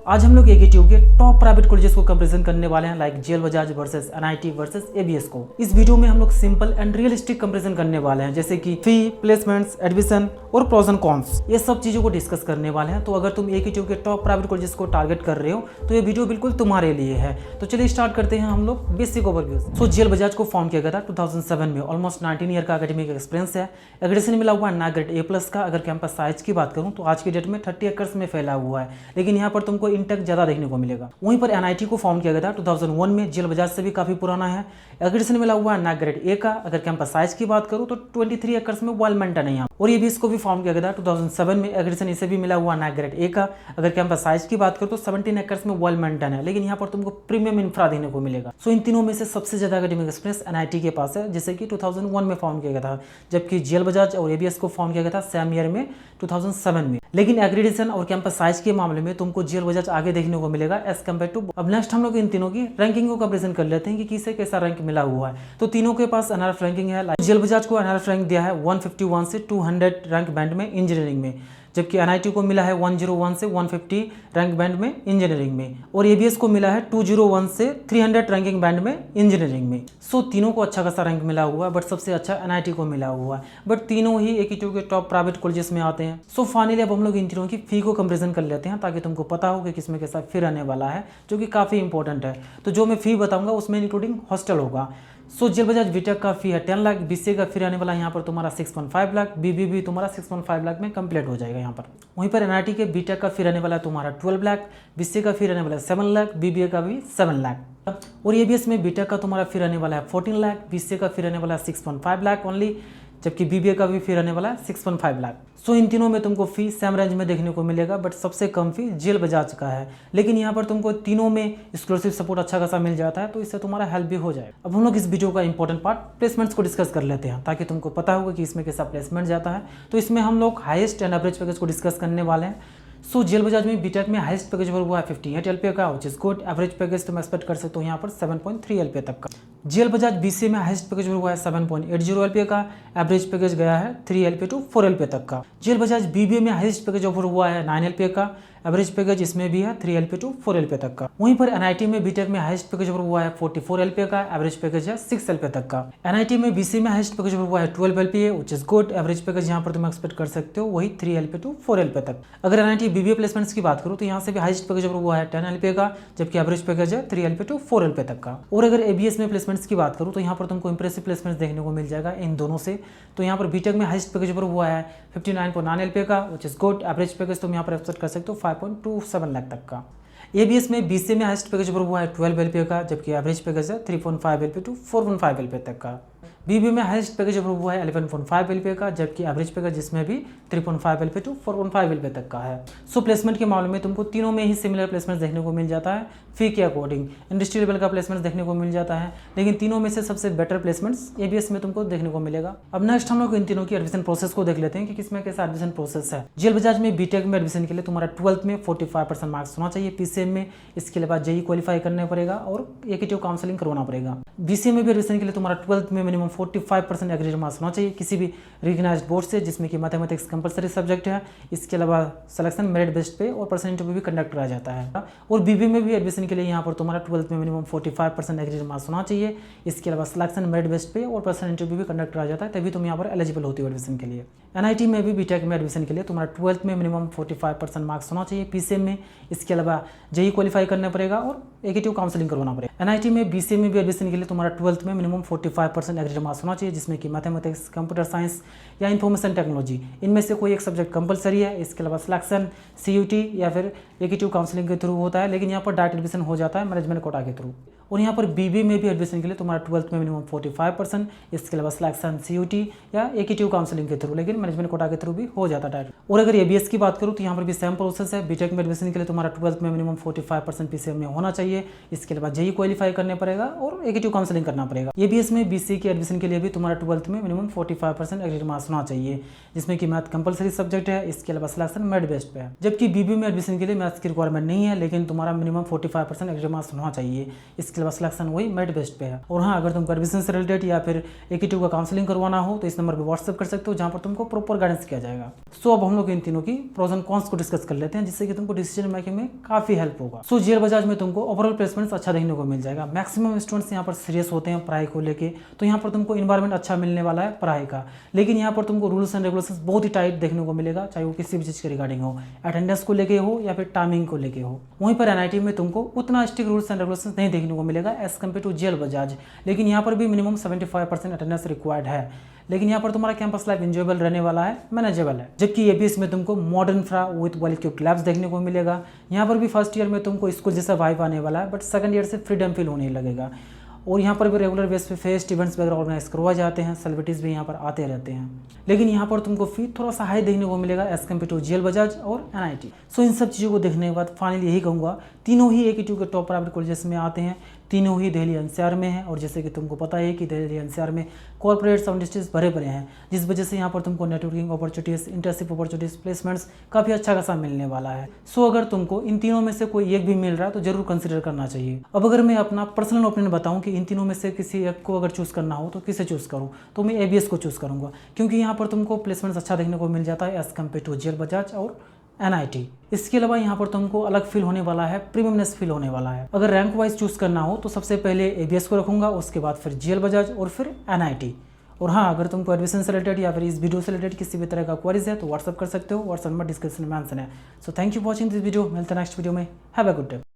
आज हम लोग एकेटीयू के टॉप प्राइवेट कॉलेजेस को कंपैरिजन करने वाले हैं, like JL Bajaj versus NIT versus ABS को। इस वीडियो में हम लोग सिंपल एंड रियलिस्टिक कंपैरिजन करने वाले हैं, जैसे कि फी, प्लेसमेंट्स, एडमिशन और प्रोस एंड कॉन्स, ये सब चीजों को डिस्कस करने वाले हैं। तो अगर तुम एकेटीयू के टॉप प्राइवेट कॉलेजेस को टारगेट कर रहे हो तो ये वीडियो बिल्कुल तुम्हारे लिए है। तो चलिए स्टार्ट करते हैं हम लोग बेसिक ओवरव्यू। सो जेएल बजाज को फॉर्म किया गया था 2007 में। ऑलमोस्ट 19 ईयर का एकेडमिक एक्सपीरियंस है। एग्रेडेशन मिला हुआ है NAC ग्रेड A+ का। अगर कैंपस साइज की बात करूं तो आज की डेट में 30 एकर्स में फैला हुआ है, लेकिन यहाँ पर तुमको इंटेक ज्यादा देखने को मिलेगा। वहीं पर एनआईटी को फॉर्म किया गया था 2001 में। जेएल बजाज से भी काफी पुराना है। एग्रेडेशन मिला हुआ है NAC ग्रेड A का। अगर कैंपस साइज की बात करूं तो 23 एकर्स में वेल मेंटेन है यहाँ। और ये भी इसको भी फॉर्म किया गया था 2007 में। एग्रेडेशन इसे भी मिला हुआ NAC ग्रेड A का। अगर कैंपस साइज की बात करूं तो 17 एकर्स में वेल मेंटेन है, लेकिन यहाँ पर तुमको प्रीमियम इंफ्रा देने को मिलेगा। सो इन तीनों में से सबसे ज्यादा एकेडमिक एक्सपीरियंस एनआईटी के पास है, जिसे कि 2001 में फॉर्म किया गया था, जबकि जेएल बजाज और एबीएस को फॉर्म किया गया था सेम ईयर में 2007 में। लेकिन एग्रेडेशन और कैंपस साइज के मामले में तुमको जेएल बजाज आगे देखने को मिलेगा एज कम्पेयर टू। अब नेक्स्ट हम लोग इन तीनों की रैंकिंग को कंपैरिजन कर लेते हैं कि किसे कैसा रैंक मिला हुआ है। तो तीनों के पास एनआरएफ रैंकिंग है। जेएल बजाज को एनआरएफ रैंक दिया है 151 से 200 रैंक बैंड में इंजीनियरिंग में, जबकि एनआईटी को मिला है 101 से 150 रैंक बैंड में इंजीनियरिंग में, और एबीएस को मिला है 201 से 300 रैंकिंग बैंड में इंजीनियरिंग में। सो तीनों को अच्छा खासा रैंक मिला हुआ है, बट सबसे अच्छा एनआईटी को मिला हुआ है। बट तीनों ही एकेटीयू के टॉप प्राइवेट कॉलेजेस में आते हैं। सो फाइनली अब हम लोग इन तीनों की फी को कंपैरिजन कर लेते हैं, ताकि तुमको पता हो कि किसमें कैसा फी रहने वाला है, जो कि काफ़ी इंपॉर्टेंट है। तो जो मैं फी बताऊंगा उसमें इंक्लूडिंग हॉस्टल होगा। सो जेएल बजाज बीटेक का फी है 10 लाख। बीसीए का फी रहने वाला यहाँ पर तुम्हारा 6.5 लाख। बीबीए भी तुम्हारा 6.5 लाख में कंप्लीट हो जाएगा यहाँ पर। वहीं पर एनआईटी के बीटेक का फी रहने वाला है तुम्हारा 12 लाख। बीसीए का फी रहने वाला है 7 लाख। बीबीए का भी 7 लाख। और एबीएस में बीटेक का तुम्हारा फी रहने वाला है 14 लाख। बीसीए का फी रहने वाला है 6.5 लाख ओनली, जबकि बीबीए का भी फी रहने वाला है 6.5 लाख। सो इन तीनों में तुमको फी सेम रेंज में देखने को मिलेगा, बट सबसे कम फी जेएल बजाज का है। लेकिन यहाँ पर तुमको तीनों में एक्सक्लूसिव सपोर्ट अच्छा खासा मिल जाता है, तो इससे तुम्हारा हेल्प भी हो जाएगा। अब हम लोग इस वीडियो का इंपॉर्टेंट पार्ट प्लेसमेंट्स को डिस्कस कर लेते हैं, ताकि तुमको पता होगा कि इसमें कैसा प्लेसमेंट जाता है। तो इसमें हम लोग हाईएस्ट एंड एवरेज पैकेज को डिस्कस करने वाले हैं। सो जेएल बजाज में बीटेक में हाईएस्ट पैकेज हुआ है 58 LPA का, which is good. Average package तुम एक्सपेक्ट कर सकते हो यहाँ पर 7.3 LPA तक का। जेएल बजाज बीसीए में हाईएस्ट पैकेज हुआ है 7.80 LPA का। एवरेज पैकेज गया है 3 LPA टू 4 LPA तक का। जेएल बजाज बीबीए में हाईएस्ट पैकेज ऑफर हुआ है 9 LPA का। एवरेज पैकेज इसमें भी है 3 LPA टू 4 LPA तक का। वहीं पर एनआईटी में बीटेक में हाईएस्ट पैकेज ऑफर हुआ है 44 LPA का। एवरेज पैकेज है 6 LPA तक का। एनआईटी में बीसीए में हाईएस्ट पैकेज ऑफर हुआ है 12 LPA, which is good. Average package यहाँ पर तुम एक्सपेक्ट कर सकते हो वही 3 LPA टू 4 LPA तक। अगर एनआईटी बीबीए प्लेसमेंट्स की बात करूँ तो यहाँ से भी हाईएस्ट पैकेज ऑफर हुआ है 10 LPA का, जबकि एवरेज पैकेज है 3 LPA टू 4 LPA तक का। और अगर एबीएस में प्लेसमेंट्स की बात करूँ तो यहाँ पर तुमको इंप्रेसिव प्लेसमेंट्स देखने को मिल जाएगा इन दोनों से। तो यहाँ पर बीटेक में हाईएस्ट पैकेज ऑफर हुआ है 59.9 LPA का, which is good. Average package तुम यहाँ पर एक्सपेक्ट कर सकते हो 5.27 लाख तक का। एबीएस में बीसीए में हाईएस्ट पैकेज ऑफर हुआ है 12 LPA का, जबकि एवरेज पैकेज है 3.5 LPA टू 4.5 LPA तक का। बीबीए में हाईएस्ट पैकेज ऑफर हुआ है 11.5 LPA का, जबकि एवरेज पैकेज इसमें भी 3.5 LPA टू 4.5 LPA तक का है। सो प्लेसमेंट के मामले में तुमको तीनों में ही सिमिलर प्लेसमेंट देखने को मिल जाता है। फी के अकॉर्डिंग इंडस्ट्री लेवल का प्लेसमेंट देखने को मिल जाता है, लेकिन तीनों में से सबसे बेटर प्लेसमेंट्स एबीएस में तुमको देखने को मिलेगा। अब नेक्स्ट हम लोग इन तीनों की एडमिशन प्रोसेस को देख लेते हैं कि किसमें कैसा एडमिशन प्रोसेस है। जेएल बजाज में बीटेक में एडमिशन के लिए तुम्हारा 12th में 45% मार्क्स होना चाहिए पीसीएम में। इसके बाद जेई क्वालिफाई करना पड़ेगा और एकेटीयू काउंसलिंग करवाना पड़ेगा। बीसीए में भी एडमिशन के लिए तुम्हारा 12th में मिनिमम 45% एग्रीड मार्क्स होना चाहिए किसी भी रिकग्नाइज्ड बोर्ड से, जिसमें कि मैथमेटिक्स कंपलसरी सब्जेक्ट है। इसके अलावा सिलेक्शन मेरिट बेस्ड पे और पर्सनल इंटरव्यू भी कंडक्ट कराया जाता है। और बीबीए में भी एडमिशन के लिए यहाँ पर तुम्हारा 12th में मिनिमम 45% एग्रीड मार्क्स होना चाहिए। इसके अलावा सिलेक्शन मेरिट बेस्ड पे और पर्सनल इंटरव्यू भी कंडक्ट कराया जाता है, तभी तुम यहाँ पर एलिजिबल होती हो एडमिशन के लिए। एनआईटी में भी बीटेक में एडमिशन के लिए तुम्हारा 12th में मिनिमम 45% मार्क्स होना चाहिए पीसीएम में। इसके अलावा जेई क्वालिफाई करना पड़ेगा और एकेटीयू काउंसलिंग करवाना पड़ेगा। एनआईटी में बीसीए में भी एडमिशन के लिए तुम्हारा 12th में मिनिमम 45% एग्रीड मार्क्स होना चाहिए, जिसमें कि मैथमेटिक्स, कंप्यूटर साइंस या इन्फॉर्मेशन टेक्नोलॉजी, इनमें से कोई एक सब्जेक्ट कंपलसरी है। इसके अलावा सिलेक्शन सीयूटी या फिर एकेटीयू काउंसलिंग के थ्रू होता है, लेकिन यहाँ पर डायरेक्ट एडमिशन हो जाता है मैनेजमेंट कोटा के थ्रू। और यहाँ पर बीबीए में भी एडमिशन के लिए तुम्हारा 12th में मिनिमम 45%, इसके अलावा सिलेक्शन सीयूटी या एकेटीयू काउंसलिंग के थ्रू, लेकिन मैनेजमेंट कोटा के थ्रू भी हो जाता है डायरेक्ट। और अगर एबीएस की बात करूँ तो यहाँ पर भी सेम प्रोसेस है। बीटेक में एडमिशन के लिए तुम्हारा 12th में मिनिमम 45% पीसीएम में होना चाहिए। इसके अलावा जेई क्वालिफाई करने पड़ेगा और एकेटीयू काउंसलिंग करना पड़ेगा। एबीएस में बीसीए के एडमिशन के लिए भी तुम्हारा 12th में मिनिमम 45% एग्रीड मार्क्स होना चाहिए, जिसमें कि मैथ कंपलसरी सब्जेक्ट है। इसके अलावा सिलेक्शन मेरिट बेस्ड पे है। जबकि बीबीए में एडमिशन के लिए मैथ्स की रिक्वायरमेंट नहीं है, लेकिन तुम्हारा मिनिमम 45% एग्रीड मार्क्स होना चाहिए। इसके अलावा सिलेक्शन वही मेरिट बेस्ड पे है। और हाँ, अगर तुमको एडमिशन से रिलेटेड या फिर एकेटीयू का काउंसलिंग करवाना हो तो इस नंबर पर व्हाट्सएप कर सकते हो, जहाँ पर तुमको प्रॉपर गाइडेंस किया जाएगा। सो अब हम लोग इन तीनों की प्रोज एंड कॉन्स को डिस्कस कर लेते हैं, जिससे कि तुमको डिसीजन मेकिंग में काफी हेल्प होगा। सो जेएल बजाज में तुमको ओवरऑल प्लेसमेंट्स अच्छा देखने को मिल जाएगा। मैक्सिमम स्टूडेंट्स यहाँ पर सीरियस होते हैं पढ़ाई को लेके, तो यहाँ पर तुमको इन्वायरमेंट अच्छा मिलने वाला है पढ़ाई का। लेकिन यहाँ पर तुमको रूल्स एंड रेगुलेशंस बहुत ही टाइट देखने को मिलेगा, चाहे वो किसी भी चीज़ के रिगार्डिंग हो, अटेंडेंस को लेके हो या फिर टाइमिंग को लेके हो। वहीं पर एनआईटी में तुमको उतना स्ट्रिक्ट रूल्स एंड रेगुलेशंस नहीं देखने को मिलेगा as compare to JL Bajaj. लेकिन यहाँ पर भी मिनिमम 75% अटेंडेंस रिक्वायर्ड है। लेकिन यहाँ पर तुम्हारा कैंपस लाइफ एंजॉयबल रहने वाला है, मैनेजेबल है। जबकि एबीएस में तुमको modern infra with well equipped labs देखने को मिलेगा। यहाँ पर भी फर्स्ट ईयर में तुमको स्कूल जैसा वाइब आने वाला है, बट सेकंड ईयर से फ्रीडम फील होने लगेगा। और यहाँ पर भी रेगुलर बेस पे फेस्ट इवेंट्स वगैरह ऑर्गेनाइज करवाए जाते हैं, सेलिब्रिटीज़ भी यहाँ पर आते रहते हैं। लेकिन यहाँ पर तुमको फी थोड़ा सा हाई देखने को मिलेगा as compare to JL Bajaj और एनआईटी। सो इन सब चीज़ों को देखने के बाद फाइनली यही कहूँगा, तीनों ही AQ के टॉप प्राइवेट कॉलेजेस में आते हैं, तीनों ही दिल्ली एनसीआर में हैं। और जैसे कि तुमको पता है कि दिल्ली एनसीआर में कॉर्पोरेट्स और इंडस्ट्रीज भरे भरे हैं, जिस वजह से यहाँ पर तुमको networking opportunities, internship opportunities, placements काफ़ी अच्छा खासा मिलने वाला है। सो अगर तुमको इन तीनों में से कोई एक भी मिल रहा है तो जरूर कंसिडर करना चाहिए। अब अगर मैं अपना पर्सनल ओपिनियन बताऊँ कि इन तीनों में से किसी एक को अगर चूज़ करना हो तो किसे चूज़ करूँ, तो मैं एबीएस को चूज़ करूँगा, क्योंकि यहाँ पर तुमको प्लेसमेंट्स अच्छा देखने को मिल जाता है as compare to JL Bajaj और एनआईटी। इसके अलावा यहाँ पर तुमको अलग फील होने वाला है, प्रीमियमनेस फील होने वाला है। अगर रैंक वाइज चूज करना हो तो सबसे पहले एबीएस को रखूंगा, उसके बाद फिर जेएल बजाज और फिर एनआईटी। और हाँ, अगर तुमको एडमिशन से रिलेटेड या फिर इस वीडियो से रिलेटेड किसी भी तरह का क्वेरीज है तो व्हाट्सअप कर सकते हो, व्हाट्सअप में डिस्क्रिप्शन में मेंशन है। So thank you for watching this video. मिलते हैं नेक्स्ट वीडियो में। Have a good day.